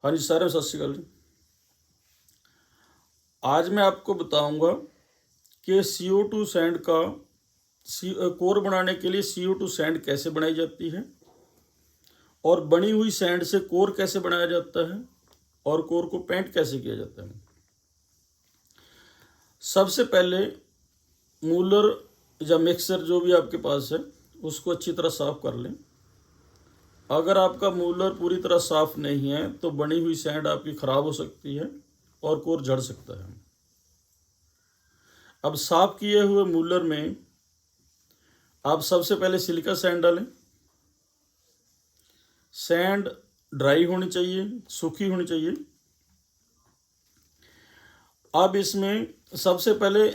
हाँ जी, सारे सत श्री अकाल जी। आज मैं आपको बताऊंगा कि CO2 सैंड का कोर बनाने के लिए CO2 सैंड कैसे बनाई जाती है और बनी हुई सैंड से कोर कैसे बनाया जाता है और कोर को पेंट कैसे किया जाता है। सबसे पहले मूलर या मिक्सर जो भी आपके पास है उसको अच्छी तरह साफ कर लें। अगर आपका मूलर पूरी तरह साफ नहीं है तो बनी हुई सैंड आपकी खराब हो सकती है और कोर झड़ सकता है। अब साफ किए हुए मूलर में आप सबसे पहले सिलिका सैंड डालें। सैंड ड्राई होनी चाहिए, सूखी होनी चाहिए। अब इसमें सबसे पहले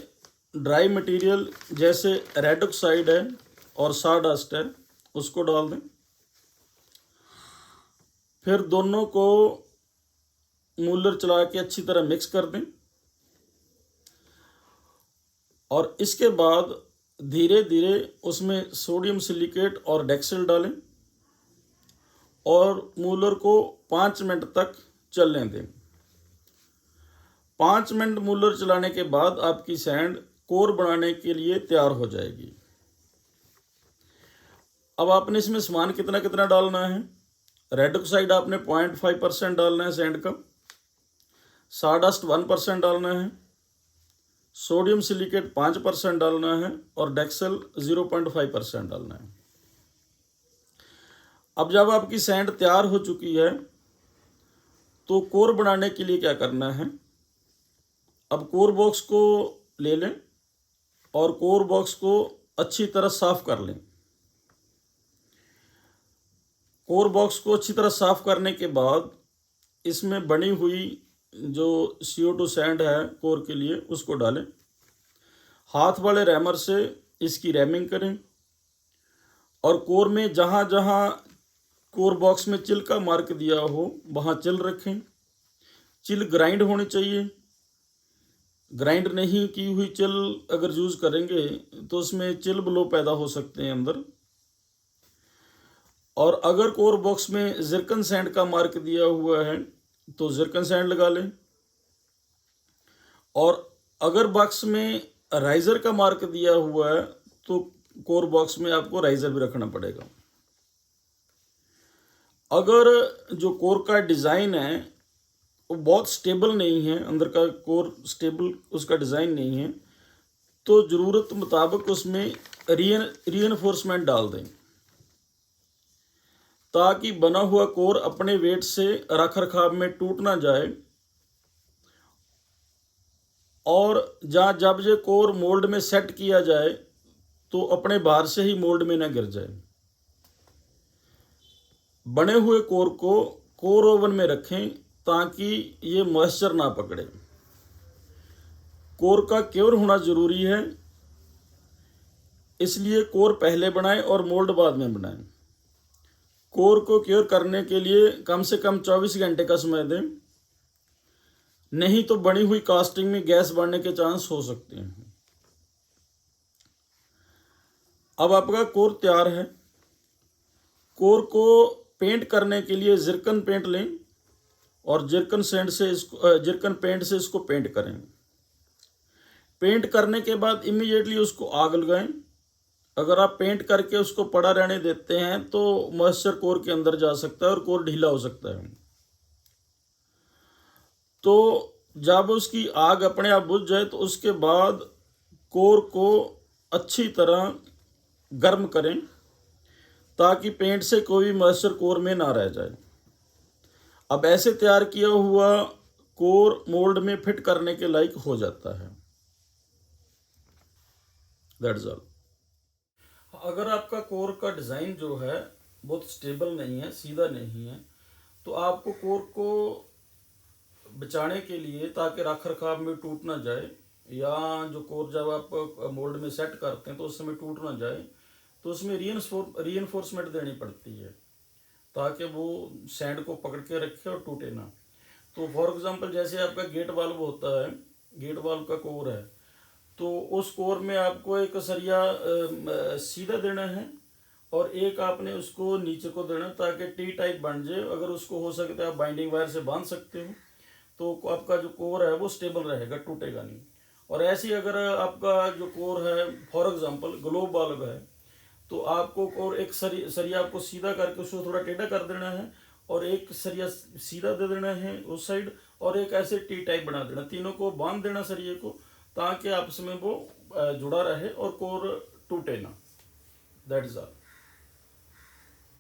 ड्राई मटेरियल जैसे रेड ऑक्साइड है और साडस्ट है उसको डाल दें। फिर दोनों को मूलर चला के अच्छी तरह मिक्स कर दें और इसके बाद धीरे धीरे उसमें सोडियम सिलिकेट और डेक्सेल डालें और मूलर को 5 मिनट तक चलने दें। 5 मिनट मूलर चलाने के बाद आपकी सैंड कोर बनाने के लिए तैयार हो जाएगी। अब आपने इसमें सामान कितना कितना डालना है। रेड ऑक्साइड आपने 0.5% डालना है सैंड का, साडस्ट 1% डालना है, सोडियम सिलिकेट 5% डालना है और डेक्सेल 0.5% डालना है। अब जब आपकी सैंड तैयार हो चुकी है तो कोर बनाने के लिए क्या करना है। अब कोर बॉक्स को ले लें और कोर बॉक्स को अच्छी तरह साफ कर लें। कोर बॉक्स को अच्छी तरह साफ करने के बाद इसमें बनी हुई जो CO2 सैंड है कोर के लिए उसको डालें। हाथ वाले रैमर से इसकी रैमिंग करें और कोर में जहाँ जहाँ कोर बॉक्स में चिल का मार्क दिया हो वहाँ चिल रखें। चिल ग्राइंड होनी चाहिए। ग्राइंड नहीं की हुई चिल अगर यूज़ करेंगे तो उसमें चिल ब्लो पैदा हो सकते हैं अंदर। और अगर कोर बॉक्स में जिरकन सैंड का मार्क दिया हुआ है तो जिरकन सैंड लगा लें और अगर बॉक्स में राइजर का मार्क दिया हुआ है तो कोर बॉक्स में आपको राइजर भी रखना पड़ेगा। अगर जो कोर का डिज़ाइन है वो बहुत स्टेबल नहीं है, अंदर का कोर स्टेबल उसका डिज़ाइन नहीं है, तो ज़रूरत मुताबिक उसमें रीइंफोर्समेंट डाल दें ताकि बना हुआ कोर अपने वेट से रख रखाव में टूट ना जाए और जब ये कोर मोल्ड में सेट किया जाए तो अपने भार से ही मोल्ड में ना गिर जाए। बने हुए कोर को कोर ओवन में रखें ताकि ये मॉइस्चर ना पकड़े। कोर का क्योर होना ज़रूरी है, इसलिए कोर पहले बनाएं और मोल्ड बाद में बनाएं। कोर को क्योर करने के लिए कम से कम 24 घंटे का समय दें, नहीं तो बनी हुई कास्टिंग में गैस बढ़ने के चांस हो सकते हैं। अब आपका कोर तैयार है। कोर को पेंट करने के लिए जिरकन पेंट लें और जिरकन पेंट से इसको पेंट करें। पेंट करने के बाद इमीडिएटली उसको आग लगाएं। अगर आप पेंट करके उसको पड़ा रहने देते हैं तो मॉइस्चर कोर के अंदर जा सकता है और कोर ढीला हो सकता है। तो जब उसकी आग अपने आप बुझ जाए तो उसके बाद कोर को अच्छी तरह गर्म करें ताकि पेंट से कोई मॉइस्चर कोर में ना रह जाए। अब ऐसे तैयार किया हुआ कोर मोल्ड में फिट करने के लायक हो जाता है। That's all. अगर आपका कोर का डिज़ाइन जो है बहुत स्टेबल नहीं है, सीधा नहीं है, तो आपको कोर को बचाने के लिए ताकि रख रखाव में टूट ना जाए या जो कोर जब आप मोल्ड में सेट करते हैं तो उस समय टूट ना जाए तो उसमें रीइंफोर्समेंट देनी पड़ती है ताकि वो सैंड को पकड़ के रखे और टूटे ना। तो फॉर एग्जांपल जैसे आपका गेट वाल्व होता है, गेट वाल्व का कोर है, तो उस कोर में आपको एक सरिया सीधा देना है और एक आपने उसको नीचे को देना ताकि टी टाइप बन जाए। अगर उसको हो सकता है आप बाइंडिंग वायर से बांध सकते हो, तो आपका जो कोर है वो स्टेबल रहेगा, टूटेगा नहीं। और ऐसे ही अगर आपका जो कोर है, फॉर एग्जांपल ग्लोब बल्ब है, तो आपको कोर एक सरिया आपको सीधा करके उसको थोड़ा टेढ़ा कर देना है, और एक सरिया सीधा दे देना है उस साइड, और एक ऐसे टी टाइप बना देना, तीनों को बांध देना सरिये को, ताकि आपस में वो जुड़ा रहे और कोर टूटे ना। That is all.